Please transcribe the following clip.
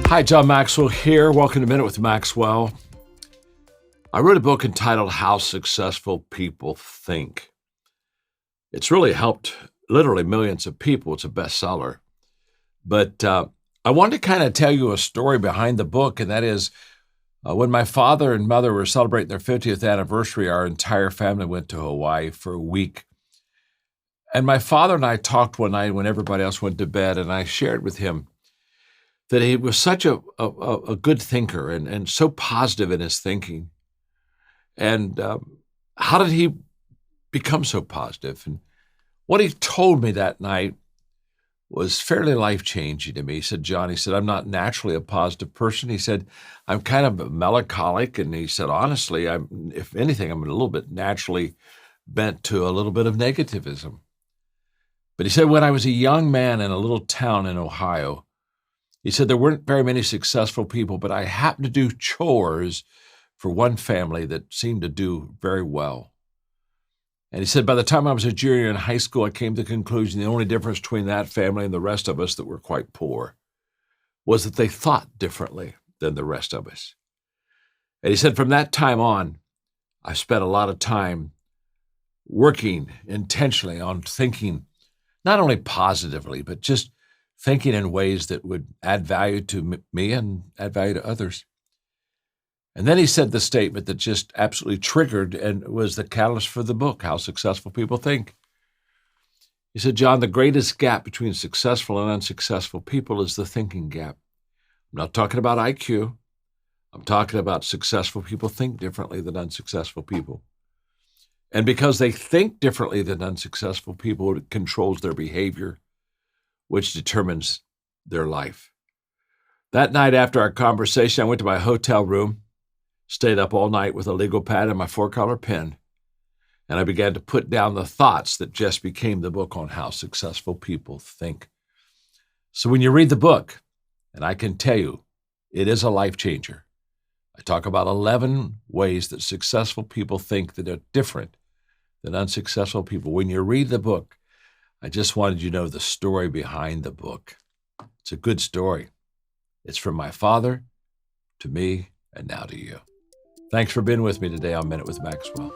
Hi, John Maxwell here. Welcome to Minute with Maxwell. I wrote a book entitled How Successful People Think. It's really helped literally millions of people. It's a bestseller. But I wanted to kind of tell you a story behind the book, and that is when my father and mother were celebrating their 50th anniversary, our entire family went to Hawaii for a week. And my father and I talked one night when everybody else went to bed, and I shared with him that he was such a good thinker and so positive in his thinking. And how did he become so positive? And what he told me that night was fairly life-changing to me. He said, John, he said, I'm not naturally a positive person. He said, I'm kind of melancholic. And he said, honestly, if anything, I'm a little bit naturally bent to a little bit of negativism. But he said, when I was a young man in a little town in Ohio, he said, there weren't very many successful people, but I happened to do chores for one family that seemed to do very well. And he said, by the time I was a junior in high school, I came to the conclusion the only difference between that family and the rest of us that were quite poor was that they thought differently than the rest of us. And he said, from that time on, I spent a lot of time working intentionally on thinking, not only positively, but just thinking in ways that would add value to me and add value to others. And then he said the statement that just absolutely triggered and was the catalyst for the book, How Successful People Think. He said, John, the greatest gap between successful and unsuccessful people is the thinking gap. I'm not talking about IQ. I'm talking about successful people think differently than unsuccessful people. And because they think differently than unsuccessful people, it controls their behavior, which determines their life. That night after our conversation, I went to my hotel room, stayed up all night with a legal pad and my 4-color pen, and I began to put down the thoughts that just became the book on how successful people think. So when you read the book, and I can tell you, it is a life changer. I talk about 11 ways that successful people think that are different than unsuccessful people. When you read the book, I just wanted you to know the story behind the book. It's a good story. It's from my father to me and now to you. Thanks for being with me today on Minute with Maxwell.